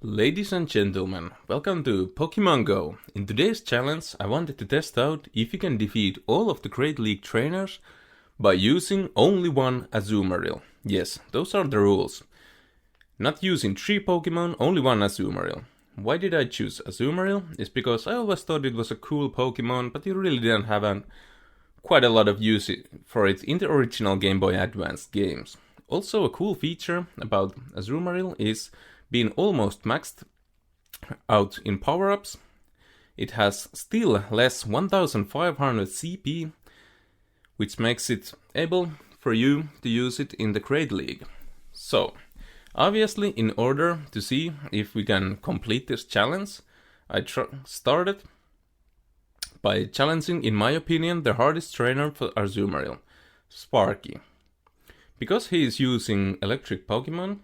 Ladies and gentlemen, welcome to Pokemon Go. In today's challenge, I wanted to test out if you can defeat all of the Great League trainers by using only one Azumarill. Yes, those are the rules. Not using 3 Pokemon, only one Azumarill. Why did I choose Azumarill? It's because I always thought it was a cool Pokemon, but you really didn't have quite a lot of use for it in the original Game Boy Advance games. Also, a cool feature about Azumarill is being almost maxed out in power-ups. It has still less 1500 CP, which makes it able for you to use it in the Great League. So, obviously, in order to see if we can complete this challenge, I started by challenging, in my opinion, the hardest trainer for Azumarill, Sparky. Because he is using electric Pokemon,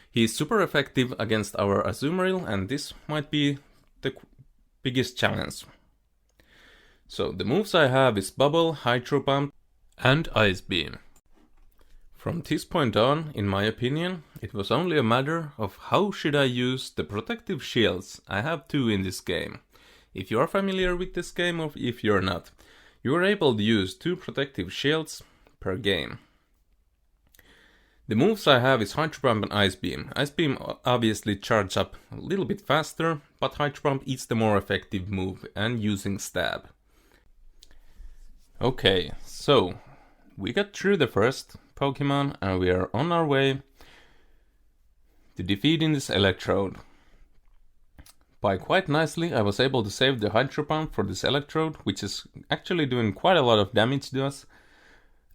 he is super effective against our Azumarill, and this might be the biggest challenge. So the moves I have is Bubble, Hydro Pump and Ice Beam. From this point on, in my opinion, it was only a matter of how should I use the protective shields. I have 2 in this game. If you are familiar with this game or if you're not, you are able to use 2 protective shields per game. The moves I have is Hydro Pump and Ice Beam. Ice Beam obviously charges up a little bit faster, but Hydro Pump is the more effective move and using Stab. Okay, so we got through the first Pokemon and we are on our way to defeating this Electrode. By quite nicely, I was able to save the Hydro Pump for this Electrode, which is actually doing quite a lot of damage to us.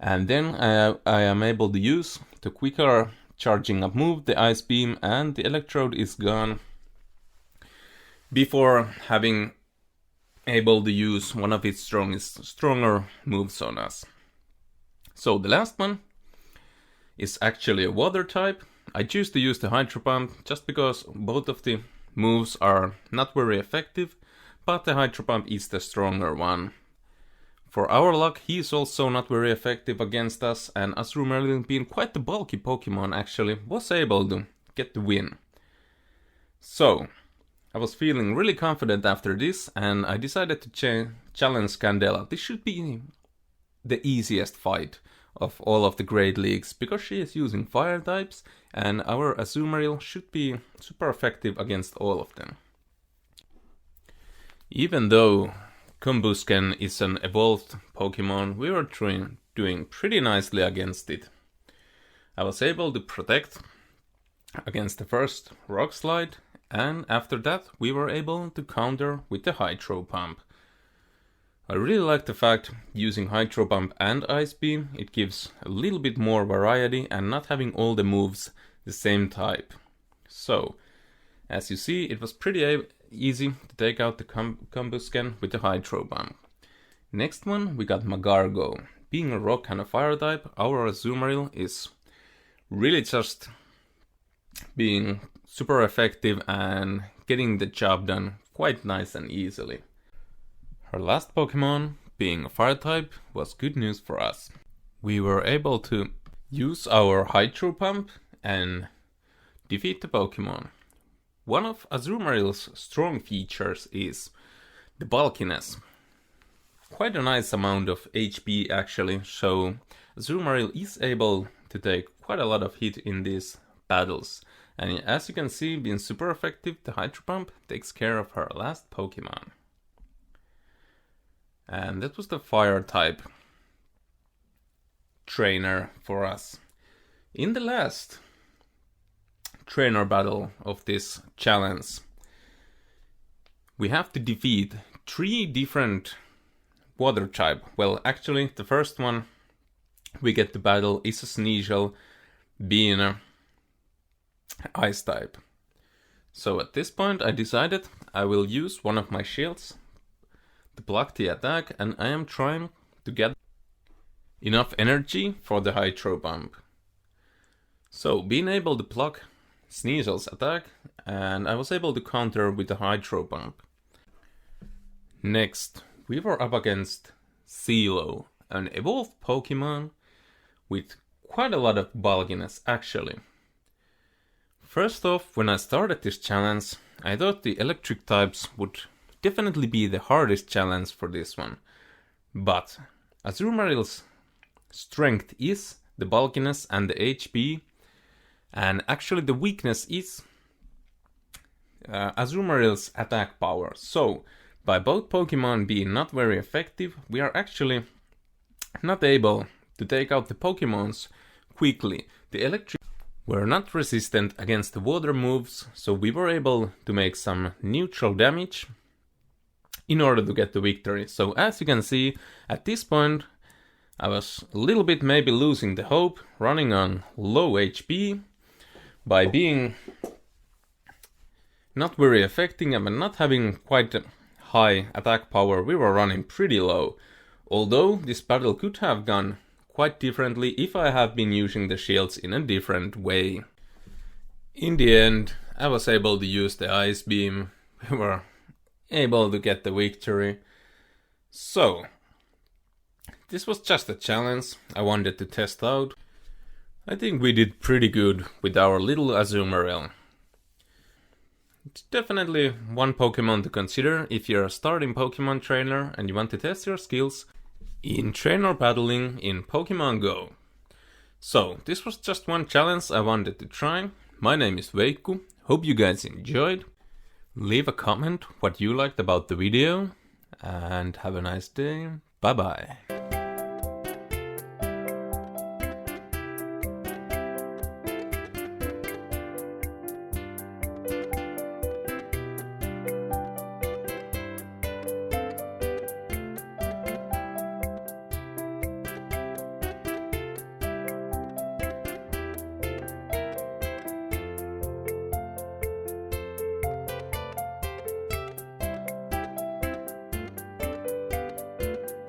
And then I am able to use the quicker charging up move, the Ice Beam, and the Electrode is gone before having able to use one of its stronger moves on us. So the last one is actually a water type. I choose to use the Hydro Pump just because both of the moves are not very effective, but the Hydro Pump is the stronger one. For our luck, he is also not very effective against us, and Azumarill, being quite the bulky Pokemon actually, was able to get the win. So, I was feeling really confident after this, and I decided to challenge Candela. This should be the easiest fight of all of the Great Leagues, because she is using fire types, and our Azumarill should be super effective against all of them. Even though Combusken is an evolved Pokemon, we were doing pretty nicely against it. I was able to protect against the first Rock Slide, and after that we were able to counter with the Hydro Pump. I really like the fact using Hydro Pump and Ice Beam, it gives a little bit more variety and not having all the moves the same type. So, as you see, it was pretty easy to take out the Combusken with the Hydro Pump. Next one, we got Magcargo. Being a rock and a fire type, our Azumarill is really just being super effective and getting the job done quite nice and easily. Her last Pokemon, being a fire type, was good news for us. We were able to use our Hydro Pump and defeat the Pokemon. One of Azumarill's strong features is the bulkiness. Quite a nice amount of HP actually, so Azumarill is able to take quite a lot of hit in these battles. And as you can see, being super effective, the Hydro Pump takes care of her last Pokemon. And that was the fire type trainer for us. In the last trainer battle of this challenge, we have to defeat 3 different water type. Well, actually, the first one we get to battle is a Sneasel, being a ice type. So at this point I decided I will use one of my shields to block the attack, and I am trying to get enough energy for the Hydro Pump. So being able to block Sneasel's attack, and I was able to counter with the Hydro Pump. Next, we were up against Zelo, an evolved Pokemon with quite a lot of bulkiness actually. First off, when I started this challenge, I thought the electric types would definitely be the hardest challenge for this one. But Azumarill's strength is the bulkiness and the HP, and actually the weakness is Azumarill's attack power. So, by both Pokemon being not very effective, we are actually not able to take out the Pokemons quickly. The electric were not resistant against the water moves, so we were able to make some neutral damage in order to get the victory. So as you can see, at this point I was a little bit maybe losing the hope, running on low HP. By being not very effective and not having quite high attack power, we were running pretty low. Although this battle could have gone quite differently if I have been using the shields in a different way. In the end, I was able to use the Ice Beam. We were able to get the victory. So, this was just a challenge I wanted to test out. I think we did pretty good with our little Azumarill. It's definitely one Pokemon to consider if you're a starting Pokemon trainer and you want to test your skills in trainer battling in Pokemon Go. So, this was just one challenge I wanted to try. My name is Veikku. Hope you guys enjoyed. Leave a comment what you liked about the video and have a nice day. Bye bye.